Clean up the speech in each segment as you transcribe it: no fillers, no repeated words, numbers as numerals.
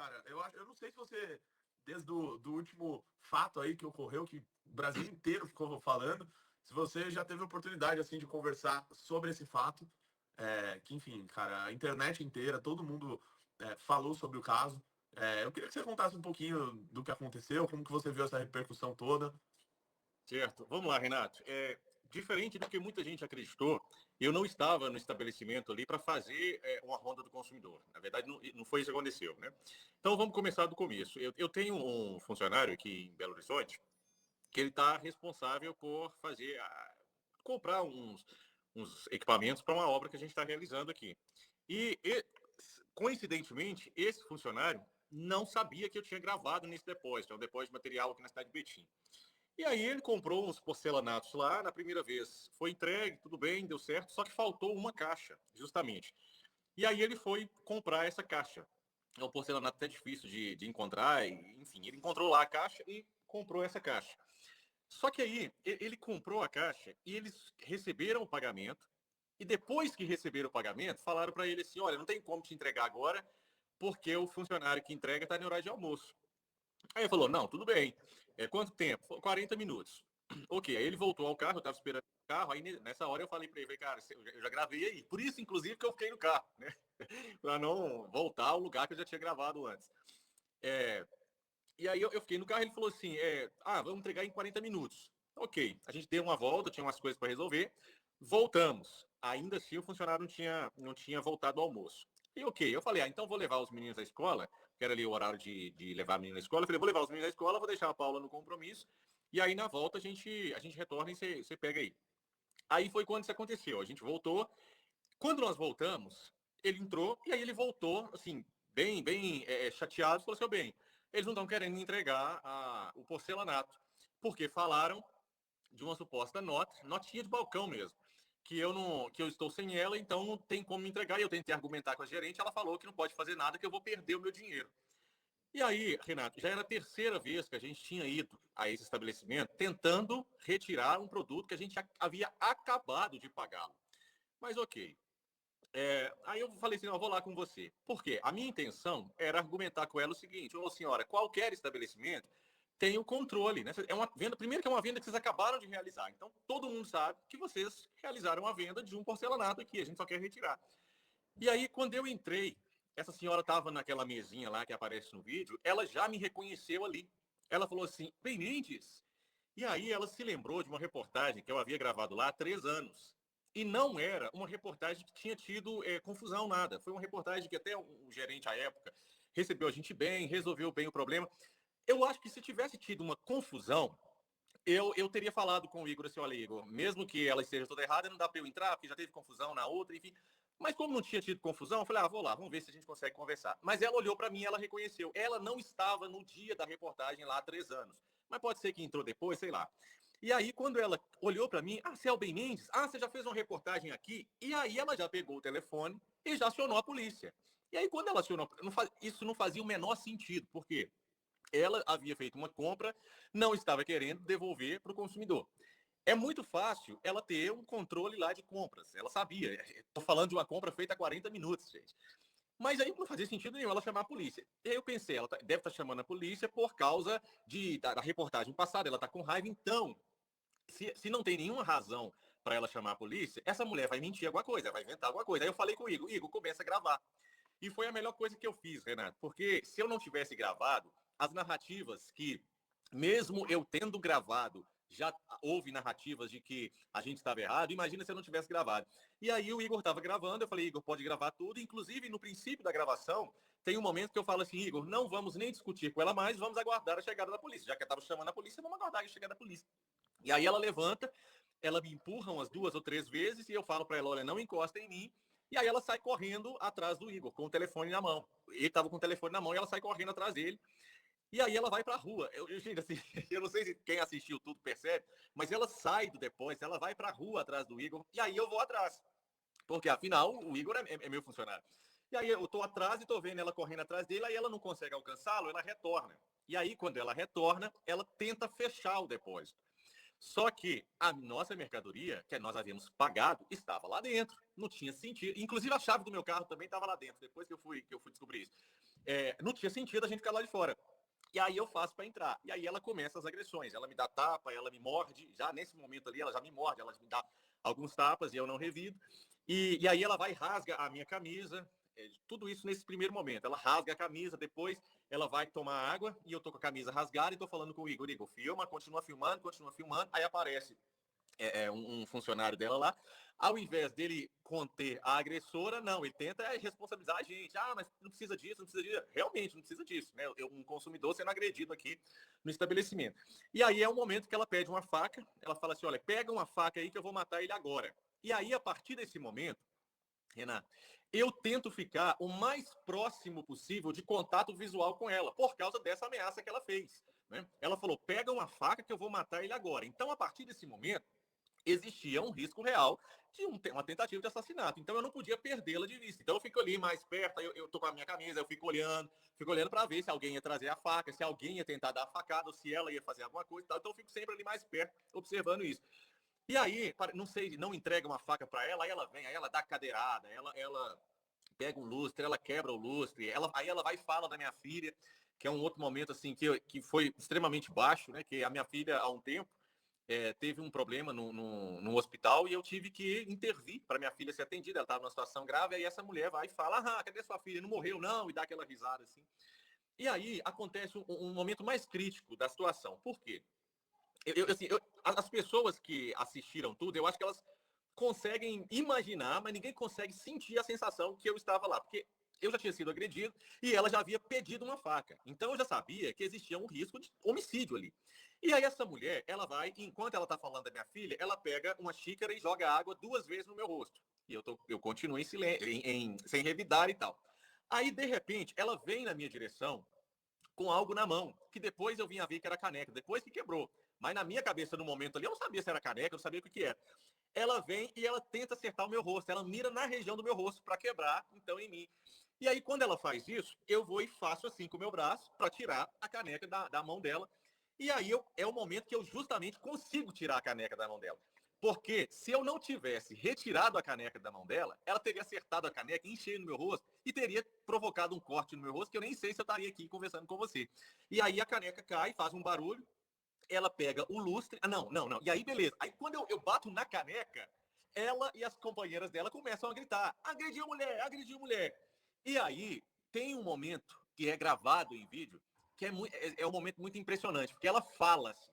cara. Eu não sei se você, desde do último fato aí que ocorreu, que o Brasil inteiro ficou falando, se você já teve oportunidade, assim, de conversar sobre esse fato, que, enfim, cara, a internet inteira, todo mundo falou sobre o caso. Eu queria que você contasse um pouquinho do que aconteceu, como que você viu essa repercussão toda. Certo. Vamos lá, Renato. Diferente do que muita gente acreditou, eu não estava no estabelecimento ali para fazer uma ronda do consumidor. Na verdade, não foi isso que aconteceu, né? Então, vamos começar do começo. Eu tenho um funcionário aqui em Belo Horizonte que ele está responsável por comprar uns equipamentos para uma obra que a gente está realizando aqui. Coincidentemente, esse funcionário não sabia que eu tinha gravado nesse depósito, é um depósito de material aqui na cidade de Betim. E aí ele comprou uns porcelanatos lá na primeira vez. Foi entregue, tudo bem, deu certo, só que faltou uma caixa, justamente. E aí ele foi comprar essa caixa. É um porcelanato até difícil de encontrar, enfim, ele encontrou lá a caixa e comprou essa caixa. Só que aí ele comprou a caixa e eles receberam o pagamento. E depois que receberam o pagamento, falaram para ele assim: olha, não tem como te entregar agora, porque o funcionário que entrega está no horário de almoço. Aí ele falou: não, tudo bem. Quanto tempo? 40 minutos. Ok, aí ele voltou ao carro, eu estava esperando o carro, aí nessa hora eu falei para ele: cara, eu já gravei aí. Por isso, inclusive, que eu fiquei no carro, né? Para não voltar ao lugar que eu já tinha gravado antes. E aí eu fiquei no carro e ele falou assim: vamos entregar em 40 minutos. Ok, a gente deu uma volta, tinha umas coisas para resolver, voltamos. Ainda assim, o funcionário não tinha voltado ao almoço. E ok, eu falei: então vou levar os meninos à escola, que era ali o horário de levar a menina à escola. Eu falei: vou levar os meninos à escola, vou deixar a Paula no compromisso, e aí na volta a gente retorna e você pega aí. Aí foi quando isso aconteceu. A gente voltou. Quando nós voltamos, ele entrou e aí ele voltou, assim, bem chateado. Falou assim: bem, eles não estão querendo entregar o porcelanato, porque falaram de uma suposta notinha de balcão mesmo, que eu estou sem ela, então não tem como me entregar. E eu tentei argumentar com a gerente, ela falou que não pode fazer nada, que eu vou perder o meu dinheiro. E aí, Renato, já era a terceira vez que a gente tinha ido a esse estabelecimento tentando retirar um produto que a gente havia acabado de pagá-lo. Mas ok. Aí eu falei assim: não, eu vou lá com você. Por quê? A minha intenção era argumentar com ela o seguinte: ô senhora, qualquer estabelecimento tem o controle, né? É uma venda, primeiro que é uma venda que vocês acabaram de realizar. Então, todo mundo sabe que vocês realizaram a venda de um porcelanato aqui, a gente só quer retirar. E aí, quando eu entrei, essa senhora estava naquela mesinha lá que aparece no vídeo, ela já me reconheceu ali. Ela falou assim: bem, Mendes. E aí ela se lembrou de uma reportagem que eu havia gravado lá há 3 anos. E não era uma reportagem que tinha tido confusão, nada. Foi uma reportagem que até o gerente à época recebeu a gente bem, resolveu bem o problema. Eu acho que se tivesse tido uma confusão, eu teria falado com o Igor assim: olha, Igor, mesmo que ela esteja toda errada, não dá para eu entrar, porque já teve confusão na outra, enfim. Mas como não tinha tido confusão, eu falei: vou lá, vamos ver se a gente consegue conversar. Mas ela olhou para mim e ela reconheceu. Ela não estava no dia da reportagem lá há 3 anos. Mas pode ser que entrou depois, sei lá. E aí, quando ela olhou para mim: você é o Ben Mendes? Você já fez uma reportagem aqui? E aí ela já pegou o telefone e já acionou a polícia. E aí, quando ela acionou, isso não fazia o menor sentido. Por quê? Ela havia feito uma compra, não estava querendo devolver para o consumidor. É muito fácil ela ter um controle lá de compras. Ela sabia. Estou falando de uma compra feita há 40 minutos, gente. Mas aí não fazia sentido nenhum ela chamar a polícia. E aí eu pensei: ela deve estar chamando a polícia por causa da reportagem passada. Ela está com raiva. Então, se não tem nenhuma razão para ela chamar a polícia, essa mulher vai mentir alguma coisa, vai inventar alguma coisa. Aí eu falei com o Igor: Igor, começa a gravar. E foi a melhor coisa que eu fiz, Renato, porque se eu não tivesse gravado, as narrativas que, mesmo eu tendo gravado, já houve narrativas de que a gente estava errado, imagina se eu não tivesse gravado. E aí o Igor estava gravando, eu falei: Igor, pode gravar tudo. Inclusive, no princípio da gravação, tem um momento que eu falo assim: Igor, não vamos nem discutir com ela mais, vamos aguardar a chegada da polícia. Já que eu estava chamando a polícia, vamos aguardar a chegada da polícia. E aí ela levanta, ela me empurra umas 2 ou 3 vezes e eu falo para ela: olha, não encosta em mim. E aí ela sai correndo atrás do Igor, com o telefone na mão. Ele estava com o telefone na mão e ela sai correndo atrás dele. E aí ela vai para a rua. Gente, assim, eu não sei se quem assistiu tudo percebe, mas ela sai do depósito, ela vai para a rua atrás do Igor, e aí eu vou atrás. Porque, afinal, o Igor é meu funcionário. E aí eu estou atrás e estou vendo ela correndo atrás dele, aí ela não consegue alcançá-lo, ela retorna. E aí, quando ela retorna, ela tenta fechar o depósito. Só que a nossa mercadoria, que nós havíamos pagado, estava lá dentro. Não tinha sentido. Inclusive, a chave do meu carro também estava lá dentro, depois que eu fui descobrir isso. não tinha sentido a gente ficar lá de fora. E aí eu faço para entrar. E aí ela começa as agressões. Ela me dá tapa, ela me morde. Já nesse momento ali, ela já me morde, ela me dá alguns tapas e eu não revido. E aí ela vai e rasga a minha camisa. Tudo isso nesse primeiro momento. Ela rasga a camisa, depois ela vai tomar água e eu tô com a camisa rasgada e tô falando com o Igor. Igor, filma, continua filmando, continua filmando. Aí aparece um funcionário dela lá, ao invés dele conter a agressora, não, ele tenta responsabilizar a gente. Ah, mas não precisa disso, não precisa disso. Realmente, não precisa disso, né? Um consumidor sendo agredido aqui no estabelecimento. E aí é o momento que ela pede uma faca, ela fala assim, olha, pega uma faca aí que eu vou matar ele agora. E aí, a partir desse momento, Renan, eu tento ficar o mais próximo possível de contato visual com ela, por causa dessa ameaça que ela fez. Né? Ela falou, pega uma faca que eu vou matar ele agora. Então, a partir desse momento, existia um risco real de uma tentativa de assassinato. Então eu não podia perdê-la de vista. Então eu fico ali mais perto, eu tô com a minha camisa, eu fico olhando para ver se alguém ia trazer a faca, se alguém ia tentar dar a facada, ou se ela ia fazer alguma coisa e tal. Então eu fico sempre ali mais perto, observando isso. E aí, não sei, não entrega uma faca para ela, aí ela vem, aí ela dá cadeirada, ela pega um lustre, ela quebra o lustre, aí ela vai e fala da minha filha, que é um outro momento assim que foi extremamente baixo, né? Que a minha filha, há um tempo, teve um problema no hospital e eu tive que intervir para minha filha ser atendida. Ela estava numa situação grave, aí essa mulher vai e fala, cadê sua filha? Não morreu, não? E dá aquela risada assim. E aí acontece um momento mais crítico da situação. Por quê? As pessoas que assistiram tudo, eu acho que elas conseguem imaginar, mas ninguém consegue sentir a sensação que eu estava lá. Porque eu já tinha sido agredido e ela já havia pedido uma faca. Então eu já sabia que existia um risco de homicídio ali. E aí essa mulher, ela vai, enquanto ela está falando da minha filha, ela pega uma xícara e joga água 2 vezes no meu rosto. E eu continuo em silêncio, sem revidar e tal. Aí, de repente, ela vem na minha direção com algo na mão, que depois eu vim a ver que era caneca, depois que quebrou. Mas na minha cabeça, no momento ali, eu não sabia se era caneca, eu não sabia o que era. Ela vem e ela tenta acertar o meu rosto, ela mira na região do meu rosto para quebrar, então, em mim. E aí, quando ela faz isso, eu vou e faço assim com o meu braço para tirar a caneca da mão dela. E aí é o momento que eu justamente consigo tirar a caneca da mão dela. Porque se eu não tivesse retirado a caneca da mão dela, ela teria acertado a caneca, enchendo no meu rosto e teria provocado um corte no meu rosto que eu nem sei se eu estaria aqui conversando com você. E aí a caneca cai, faz um barulho, ela pega o lustre. Não. E aí, beleza. Aí quando eu bato na caneca, ela e as companheiras dela começam a gritar: agrediu mulher, agrediu mulher. E aí tem um momento que é gravado em vídeo, que é um momento muito impressionante, porque ela fala assim.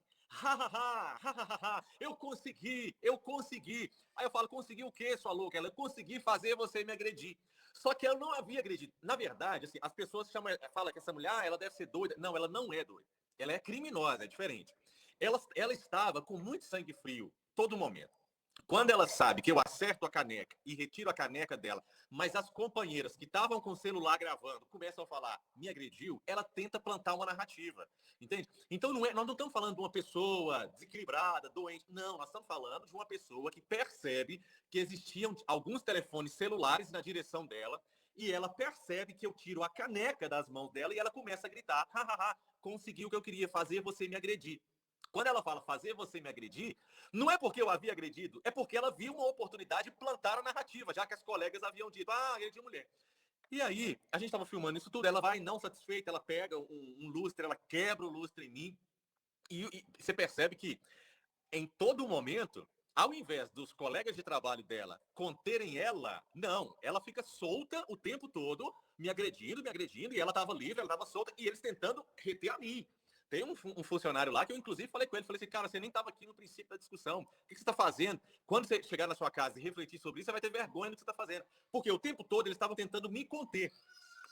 Eu consegui, eu consegui. Aí eu falo, consegui o quê, sua louca? Eu consegui fazer você me agredir. Só que eu não havia agredido. Na verdade, assim, as pessoas falam que essa mulher, ela deve ser doida. Não, ela não é doida. Ela é criminosa, é diferente. Ela estava com muito sangue frio todo momento. Quando ela sabe que eu acerto a caneca e retiro a caneca dela, mas as companheiras que estavam com o celular gravando começam a falar, me agrediu, ela tenta plantar uma narrativa, entende? Então nós não estamos falando de uma pessoa desequilibrada, doente, não, nós estamos falando de uma pessoa que percebe que existiam alguns telefones celulares na direção dela e ela percebe que eu tiro a caneca das mãos dela e ela começa a gritar, consegui o que eu queria fazer, você me agredir. Quando ela fala fazer você me agredir, não é porque eu havia agredido, é porque ela viu uma oportunidade de plantar a narrativa, já que as colegas haviam dito, agredi mulher. E aí, a gente estava filmando isso tudo, ela vai não satisfeita, ela pega um lustre, ela quebra o lustre em mim, e você percebe que em todo momento, ao invés dos colegas de trabalho dela conterem ela, não, ela fica solta o tempo todo, me agredindo, e ela estava livre, ela estava solta, e eles tentando reter a mim. Tem um funcionário lá que eu, inclusive, falei com ele, falei assim, cara, você nem estava aqui no princípio da discussão, o que você está fazendo? Quando você chegar na sua casa e refletir sobre isso, você vai ter vergonha do que você está fazendo. Porque o tempo todo eles estavam tentando me conter.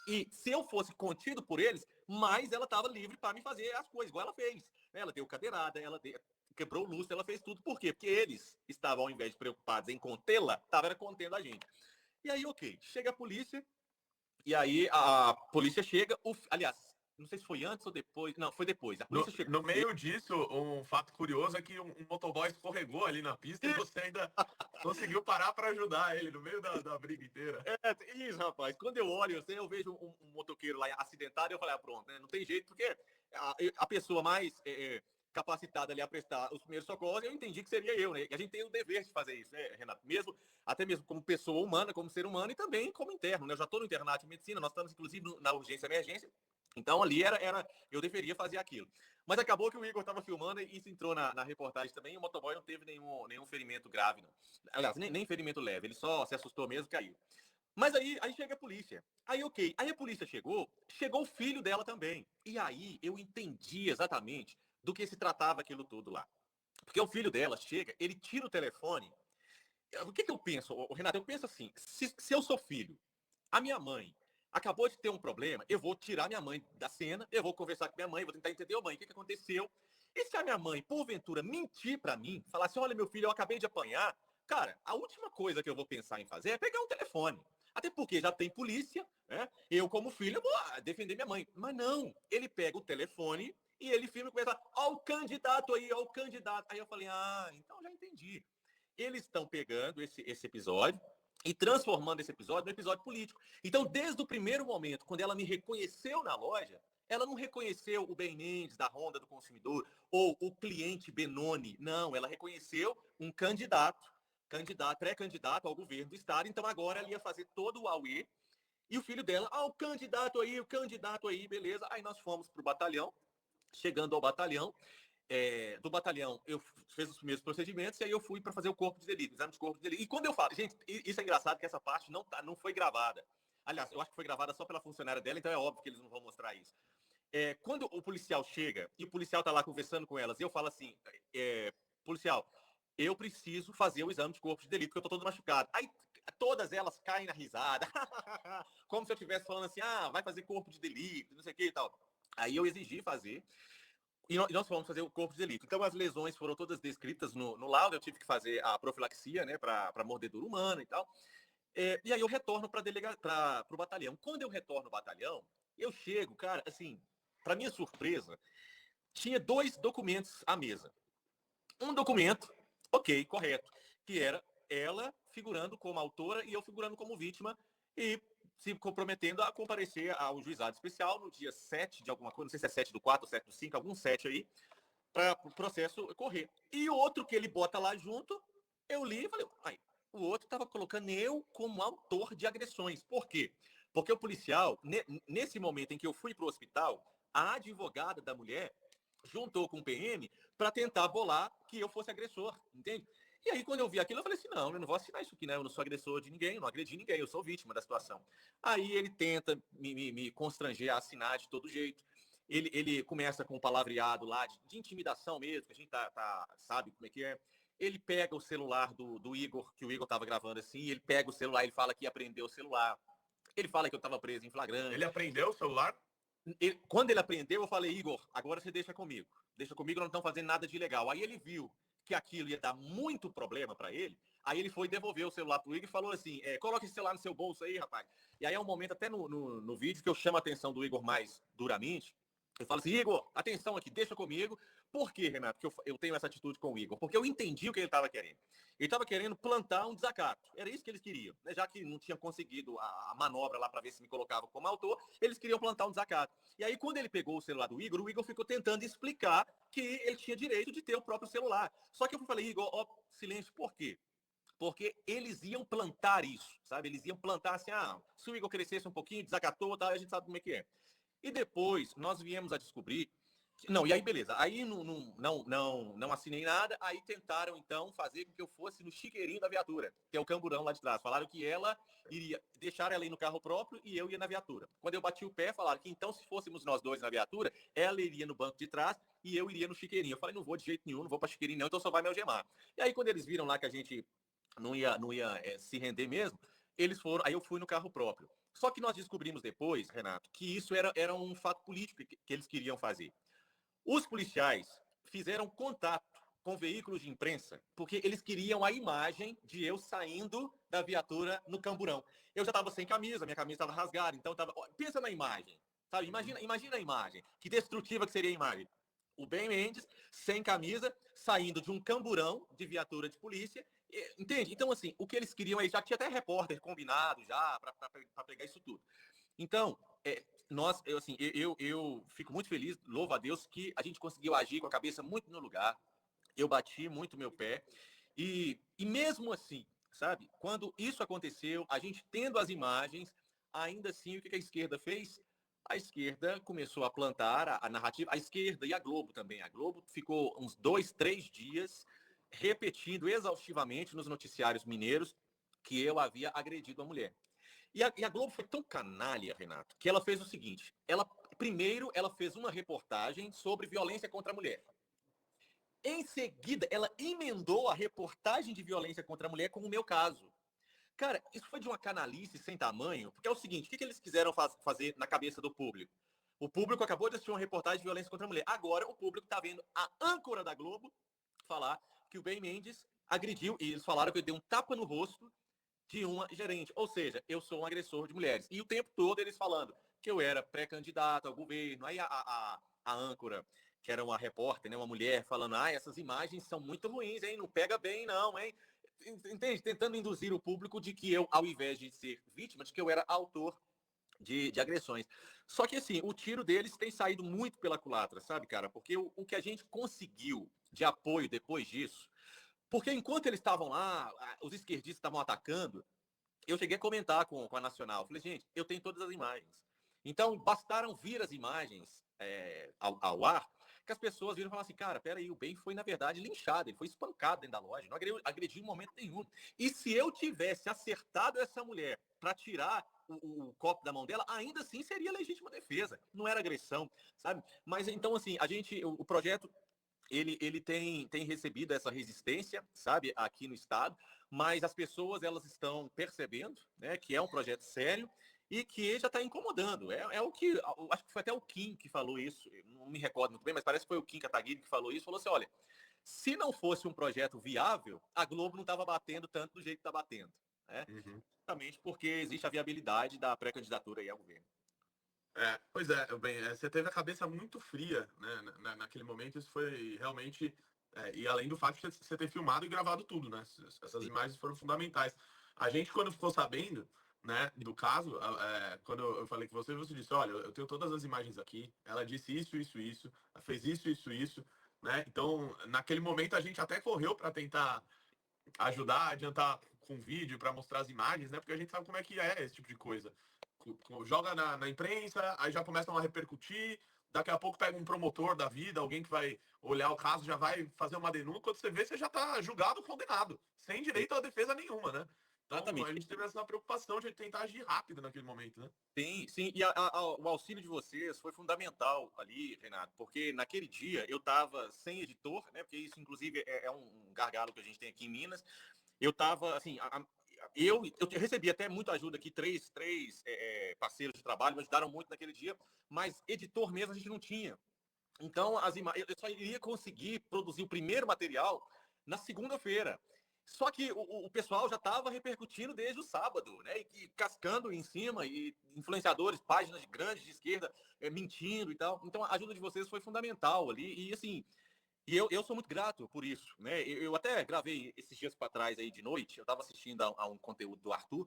E se eu fosse contido por eles, mais ela estava livre para me fazer as coisas, igual ela fez. Ela deu cadeirada, quebrou o lustre, ela fez tudo. Por quê? Porque eles estavam, ao invés de preocupados em contê-la, estavam contendo a gente. E aí, ok, chega a polícia, e aí a polícia chega, aliás, não sei se foi antes ou depois. Não, foi depois. A polícia chegou. No meio disso, um fato curioso é que um motoboy escorregou ali na pista e você ainda conseguiu parar para ajudar ele no meio da briga inteira. Isso, rapaz. Quando eu olho, eu vejo um motoqueiro lá acidentado, eu falei, pronto, né? Não tem jeito, porque a pessoa mais capacitada ali a prestar os primeiros socorros, eu entendi que seria eu, né? E a gente tem o dever de fazer isso, né, Renato? Mesmo até mesmo como pessoa humana, como ser humano e também como interno, né? Eu já estou no internato de medicina, nós estamos inclusive na urgência e emergência, então ali eu deveria fazer aquilo. Mas acabou que o Igor estava filmando e isso entrou na reportagem também, e o motoboy não teve nenhum ferimento grave, não. Aliás, nem ferimento leve, ele só se assustou mesmo e caiu. Mas aí chega a polícia. Aí, ok. Aí a polícia chegou o filho dela também. E aí eu entendi exatamente do que se tratava aquilo tudo lá. Porque o filho dela chega, ele tira o telefone. O que eu penso, Renato? Eu penso assim: se eu sou filho, a minha mãe acabou de ter um problema, eu vou tirar minha mãe da cena, eu vou conversar com minha mãe, vou tentar entender, mãe, o que aconteceu? E se a minha mãe, porventura, mentir para mim, falar assim: olha, meu filho, eu acabei de apanhar, cara, a última coisa que eu vou pensar em fazer é pegar um telefone. Até porque já tem polícia, né? Eu, como filho, eu vou defender minha mãe. Mas não, ele pega o telefone e ele filma e começa: ó, o candidato aí, ó, o candidato. Aí eu falei: ah, então já entendi. Eles estão pegando esse episódio e transformando esse episódio num episódio político. Então, desde o primeiro momento, quando ela me reconheceu na loja, ela não reconheceu o Ben Mendes da Honda do Consumidor ou o cliente Benoni. Não, ela reconheceu um pré-candidato ao governo do estado. Então, agora ela ia fazer todo o auê. E o filho dela: o candidato aí, beleza. Aí nós fomos para o batalhão. Chegando ao batalhão, do batalhão, eu fiz os primeiros procedimentos e aí eu fui para fazer o corpo de delito, exame de corpo de delito. E quando eu falo, gente, isso é engraçado que essa parte não foi gravada. Aliás, eu acho que foi gravada só pela funcionária dela, então é óbvio que eles não vão mostrar isso. Quando o policial chega e o policial tá lá conversando com elas, eu falo assim: policial, eu preciso fazer o exame de corpo de delito, porque eu tô todo machucado. Aí todas elas caem na risada, como se eu estivesse falando assim: vai fazer corpo de delito, não sei o que e tal. Aí eu exigi fazer. E nós fomos fazer o corpo de delito. Então, as lesões foram todas descritas no laudo. Eu tive que fazer a profilaxia, né, para mordedura humana e tal. E aí eu retorno para o batalhão. Quando eu retorno ao batalhão, eu chego, cara, assim, para minha surpresa, tinha 2 documentos à mesa. Um documento, ok, correto, que era ela figurando como autora e eu figurando como vítima e se comprometendo a comparecer ao juizado especial no dia 7 de alguma coisa, não sei se é 7 do 4 ou 7 do 5, algum 7 aí, para o processo correr. E o outro que ele bota lá junto, eu li e falei: o outro estava colocando eu como autor de agressões. Por quê? Porque o policial, nesse momento em que eu fui para o hospital, a advogada da mulher juntou com o PM para tentar bolar que eu fosse agressor, entende? E aí, quando eu vi aquilo, eu falei assim: não, eu não vou assinar isso aqui, né? Eu não sou agressor de ninguém, eu não agredi ninguém, eu sou vítima da situação. Aí ele tenta me constranger a assinar de todo jeito. Ele começa com um palavreado lá de intimidação mesmo, que a gente sabe como é que é. Ele pega o celular do Igor, que o Igor estava gravando assim, ele pega o celular, ele fala que ia prender o celular. Ele fala que eu estava preso em flagrante. Ele apreendeu o celular? Quando ele aprendeu, eu falei: Igor, agora você deixa comigo. Deixa comigo, não estamos fazendo nada de ilegal. Aí ele viu que aquilo ia dar muito problema para ele, aí ele foi devolver o celular pro Igor e falou assim: coloca esse celular no seu bolso aí, rapaz. E aí é um momento, até no vídeo, que eu chamo a atenção do Igor mais duramente. Eu falo assim: Igor, atenção aqui, deixa comigo. Por quê, Renato, que eu tenho essa atitude com o Igor? Porque eu entendi o que ele estava querendo. Ele estava querendo plantar um desacato. Era isso que eles queriam, né? Já que não tinha conseguido a manobra lá para ver se me colocava como autor, eles queriam plantar um desacato. E aí, quando ele pegou o celular do Igor, o Igor ficou tentando explicar que ele tinha direito de ter o próprio celular. Só que eu falei: Igor, ó, silêncio, por quê? Porque eles iam plantar isso, sabe? Eles iam plantar assim: se o Igor crescesse um pouquinho, desacatou, tá, a gente sabe como é que é. E depois nós viemos a descobrir. Não, e aí beleza. Aí não assinei nada. Aí tentaram, então, fazer com que eu fosse no chiqueirinho da viatura, que é o camburão lá de trás. Falaram que ela iria deixar ela ir no carro próprio e eu ia na viatura. Quando eu bati o pé, falaram que então, se fôssemos nós dois na viatura, ela iria no banco de trás e eu iria no chiqueirinho. Eu falei: não vou de jeito nenhum, não vou para chiqueirinho, não, então só vai me algemar. E aí, quando eles viram lá que a gente não ia se render mesmo, eles foram. Aí eu fui no carro próprio. Só que nós descobrimos depois, Renato, que isso era um fato político que eles queriam fazer. Os policiais fizeram contato com veículos de imprensa porque eles queriam a imagem de eu saindo da viatura no camburão. Eu já estava sem camisa, minha camisa estava rasgada, então tava. Pensa na imagem, sabe? Imagina a imagem. Que destrutiva que seria a imagem. O Ben Mendes, sem camisa, saindo de um camburão de viatura de polícia. Entende? Então, assim, o que eles queriam aí, já tinha até repórter combinado já para pegar isso tudo. Então, eu fico muito feliz, louvo a Deus, que a gente conseguiu agir com a cabeça muito no lugar. Eu bati muito meu pé. E mesmo assim, sabe? Quando isso aconteceu, a gente tendo as imagens, ainda assim, o que a esquerda fez? A esquerda começou a plantar a narrativa, a esquerda e a Globo também. A Globo ficou uns 2, 3 dias repetindo exaustivamente nos noticiários mineiros que eu havia agredido a mulher. E a Globo foi tão canalha, Renato, que ela fez o seguinte: primeiro ela fez uma reportagem sobre violência contra a mulher. Em seguida, ela emendou a reportagem de violência contra a mulher com o meu caso. Cara, isso foi de uma canalice sem tamanho, porque é o seguinte: o que eles quiseram fazer na cabeça do público? O público acabou de assistir uma reportagem de violência contra a mulher. Agora o público está vendo a âncora da Globo falar que o Ben Mendes agrediu, e eles falaram que ele deu um tapa no rosto de uma gerente. Ou seja, eu sou um agressor de mulheres. E o tempo todo eles falando que eu era pré-candidato ao governo. Aí a âncora, que era uma repórter, né, uma mulher, falando: essas imagens são muito ruins, hein? Não pega bem, não, hein? Entende? Tentando induzir o público de que eu, ao invés de ser vítima, de que eu era autor de agressões. Só que, assim, o tiro deles tem saído muito pela culatra, sabe, cara? Porque o que a gente conseguiu de apoio depois disso, porque enquanto eles estavam lá, os esquerdistas estavam atacando, eu cheguei a comentar com a Nacional. Falei: gente, eu tenho todas as imagens. Então, bastaram vir as imagens ao ar, que as pessoas viram e falaram assim: cara, peraí, o Ben foi, na verdade, linchado, ele foi espancado dentro da loja, não agrediu em momento nenhum. E se eu tivesse acertado essa mulher para tirar o copo da mão dela, ainda assim seria legítima defesa, não era agressão, sabe? Mas então, assim, o projeto ele tem recebido essa resistência, sabe, aqui no estado, mas as pessoas elas estão percebendo, né, que é um projeto sério e que já está incomodando. É o que, acho que foi até o Kim que falou isso, não me recordo muito bem, mas parece que foi o Kim Kataguiri que falou isso, falou assim: olha, se não fosse um projeto viável, a Globo não estava batendo tanto do jeito que está batendo, né? Uhum. Justamente porque existe a viabilidade da pré-candidatura aí ao governo. Pois é, bem, você teve a cabeça muito fria, né, naquele momento. Isso foi realmente, e além do fato de você ter filmado e gravado tudo, né? Essas Sim. imagens foram fundamentais. A gente, quando ficou sabendo, né, do caso, quando eu falei com você disse: olha, eu tenho todas as imagens aqui, ela disse isso, ela fez isso, né? Então, naquele momento, a gente até correu para tentar ajudar, adiantar com vídeo para mostrar as imagens, né? Porque a gente sabe como é que é esse tipo de coisa. Joga na imprensa, aí já começam a repercutir, daqui a pouco pega um promotor da vida, alguém que vai olhar o caso, já vai fazer uma denúncia, quando você vê, você já está julgado, condenado, sem direito a defesa nenhuma, né? Então a Exatamente. gente teve essa preocupação de tentar agir rápido naquele momento, né? Sim, sim. E o auxílio de vocês foi fundamental ali, Renato, porque naquele dia eu estava sem editor, né? Porque isso, inclusive, é um gargalo que a gente tem aqui em Minas. Eu estava, assim, eu recebi até muita ajuda aqui, três parceiros de trabalho me ajudaram muito naquele dia, mas editor mesmo a gente não tinha. Então, eu só iria conseguir produzir o primeiro material na segunda-feira. Só que o pessoal já estava repercutindo desde o sábado, né? E cascando em cima, e influenciadores, páginas grandes de esquerda, mentindo e tal. Então, a ajuda de vocês foi fundamental ali. E assim, eu sou muito grato por isso, né? Eu até gravei esses dias para trás aí de noite, eu estava assistindo a um conteúdo do Arthur.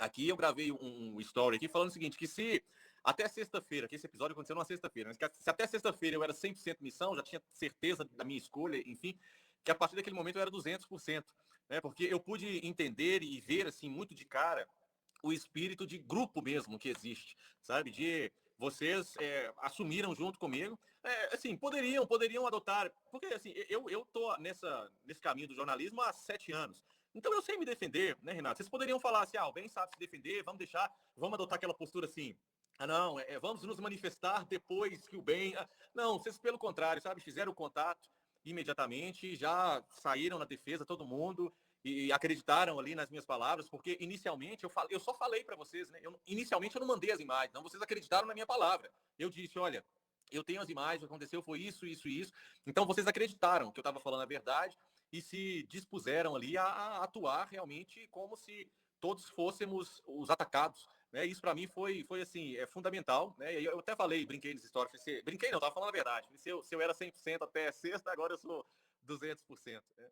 Aqui eu gravei um story aqui falando o seguinte: que se até sexta-feira, que esse episódio aconteceu numa sexta-feira, mas se até sexta-feira eu era 100% missão, já tinha certeza da minha escolha, enfim, que a partir daquele momento eu era 200%, né? Porque eu pude entender e ver, assim, muito de cara o espírito de grupo mesmo que existe, sabe? De vocês assumiram junto comigo, assim, poderiam adotar, porque assim, eu tô nesse caminho do jornalismo há 7 anos. Então eu sei me defender, né, Renato? Vocês poderiam falar assim: o Ben sabe se defender, vamos adotar aquela postura assim: não, vamos nos manifestar depois que o Ben. Não, vocês, pelo contrário, sabe, fizeram o contato imediatamente, já saíram na defesa, todo mundo, e acreditaram ali nas minhas palavras, porque inicialmente eu só falei para vocês, né? Inicialmente eu não mandei as imagens, não, vocês acreditaram na minha palavra. Eu disse: olha, eu tenho as imagens, o que aconteceu foi isso, isso e isso. Então vocês acreditaram que eu estava falando a verdade e se dispuseram ali a atuar realmente como se todos fôssemos os atacados. Né? Isso para mim foi assim, fundamental. Né? E eu até falei, brinquei nessa história. Brinquei não, estava falando a verdade. Se eu era 100% até sexta, agora eu sou 200%. Né?